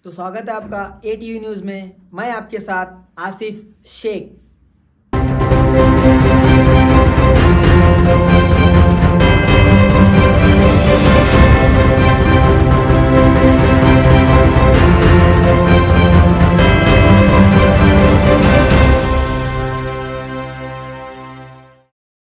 तो स्वागत है आपका ATV न्यूज़ में। मैं आपके साथ आसिफ शेख।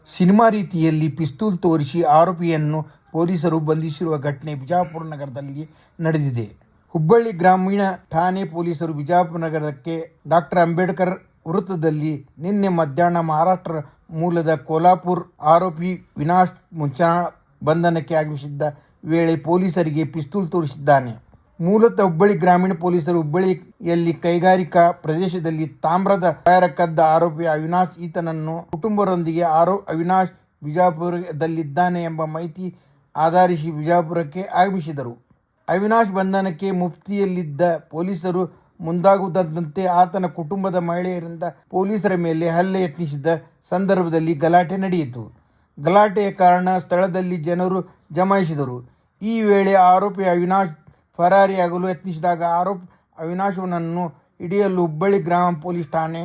ಸಿನಿಮಾ ರೀತಿಯಲ್ಲಿ ಪಿಸ್ತೂಲ್ ತೋರಿಸಿ ಆರೋಪಿಯನ್ನು ಪೊಲೀಸರು ಬಂಧಿಸಿರುವ ಘಟನೆ ಬಿಜಾಪುರ ನಗರದಲ್ಲಿ ನಡೆದಿದೆ. ಹುಬ್ಬಳ್ಳಿ ಗ್ರಾಮೀಣ ಠಾಣೆ ಪೊಲೀಸರು ಬಿಜಾಪುರ ನಗರಕ್ಕೆ ಡಾಕ್ಟರ್ ಅಂಬೇಡ್ಕರ್ ವೃತ್ತದಲ್ಲಿ ನಿನ್ನೆ ಮಧ್ಯಾಹ್ನ ಮಹಾರಾಷ್ಟ್ರ ಮೂಲದ ಕೋಲ್ಹಾಪುರ ಆರೋಪಿ ವಿನಾಶ್ ಮುಂಚಾಳ್ ಬಂಧನಕ್ಕೆ ಆಗಮಿಸಿದ್ದ ವೇಳೆ ಪೊಲೀಸರಿಗೆ ಪಿಸ್ತೂಲ್ ತೋರಿಸಿದ್ದಾನೆ. ಮೂಲತಃ ಹುಬ್ಬಳ್ಳಿ ಗ್ರಾಮೀಣ ಪೊಲೀಸರು ಹುಬ್ಬಳ್ಳಿಯಲ್ಲಿ ಕೈಗಾರಿಕಾ ಪ್ರದೇಶದಲ್ಲಿ ತಾಮ್ರದ ಟೈರ್ ಕದ್ದ ಆರೋಪಿ ಅವಿನಾಶ್ ಈತನನ್ನು ಕುಟುಂಬದೊಂದಿಗೆ ಅವಿನಾಶ್ ಬಿಜಾಪುರದಲ್ಲಿದ್ದಾನೆ ಎಂಬ ಮಾಹಿತಿ ಆಧರಿಸಿ ಬಿಜಾಪುರಕ್ಕೆ ಆಗಮಿಸಿದರು. ಅವಿನಾಶ್ ಬಂಧನಕ್ಕೆ ಮುಫ್ತಿಯಲ್ಲಿದ್ದ ಪೊಲೀಸರು ಮುಂದಾಗುತ್ತಿದ್ದಂತೆ ಆತನ ಕುಟುಂಬದ ಮಹಿಳೆಯರಿಂದ ಪೊಲೀಸರ ಮೇಲೆ ಹಲ್ಲೆ ಯತ್ನಿಸಿದ ಸಂದರ್ಭದಲ್ಲಿ ಗಲಾಟೆ ನಡೆಯಿತು. ಗಲಾಟೆಯ ಕಾರಣ ಸ್ಥಳದಲ್ಲಿ ಜನರು ಜಮಾಯಿಸಿದರು. ಈ ವೇಳೆ ಆರೋಪಿ ಅವಿನಾಶ್ ಫರಾರಿಯಾಗಲು ಯತ್ನಿಸಿದಾಗ ಅವಿನಾಶನನ್ನು ಹಿಡಿಯಲು ಹುಬ್ಬಳ್ಳಿ ಗ್ರಾಮ ಪೊಲೀಸ್ ಠಾಣೆ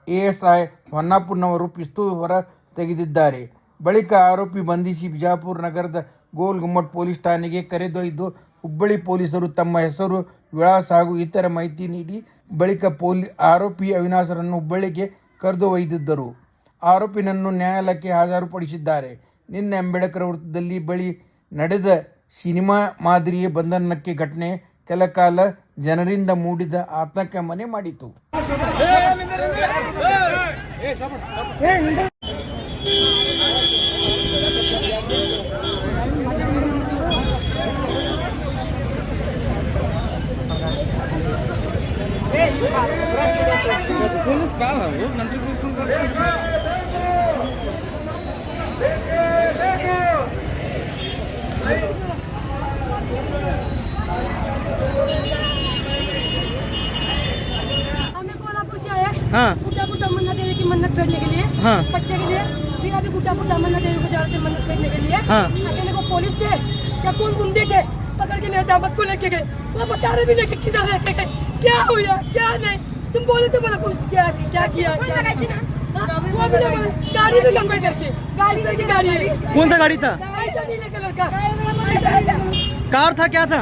ASI ಹೊನ್ನಾಪುರನವರು ಪಿಸ್ತೂಲ್ ಹೊರ ತೆಗೆದಿದ್ದಾರೆ. ಬಳಿಕ ಆರೋಪಿ ಬಂಧಿಸಿ ಬಿಜಾಪುರ ನಗರದ ಗೋಲ್ ಗುಮ್ಮಟ್ ಪೊಲೀಸ್ ಠಾಣೆಗೆ ಕರೆದೊಯ್ದು ಹುಬ್ಬಳ್ಳಿ ಪೊಲೀಸರು ತಮ್ಮ ಹೆಸರು, ವಿಳಾಸ ಹಾಗೂ ಇತರ ಮಾಹಿತಿ ನೀಡಿ ಬಳಿಕ ಆರೋಪಿ ಅವಿನಾಶರನ್ನು ಹುಬ್ಬಳ್ಳಿಗೆ ಕರೆದೊಯ್ದಿದ್ದರು. ಆರೋಪಿನನ್ನು ನ್ಯಾಯಾಲಯಕ್ಕೆ ಹಾಜರುಪಡಿಸಿದ್ದಾರೆ. ನಿನ್ನೆ ಅಂಬೇಡ್ಕರ್ ವೃತ್ತದಲ್ಲಿ ಬಳಿ ನಡೆದ ಸಿನಿಮಾ ಮಾದರಿಯ ಬಂಧನಕ್ಕೆ ಘಟನೆ ಕೆಲಕಾಲ ಜನರಿಂದ ಮೂಡಿದ ಆತಂಕ ಮನೆ ಮಾಡಿತು. गुड्डापुर तमन्ना देवी की मन्नत करने के लिए, बच्चे के लिए, फिर अभी गुड्डापुर तमन्ना देवी को जा रहे थे मन्नत करने के लिए। अकेले को पुलिस थे क्या कौन गुंडे थे पकड़ के मेरे दामाद को लेके गए। वो बता रहे भी नहीं कि किधर लेके गए, क्या हुआ क्या नहीं। तुम बोले तो बोला कुछ क्या किया वो भी गाड़ी भी लंबे कैसे गाड़ी कौन सा गाड़ी था? नीले कलर का कार था क्या था?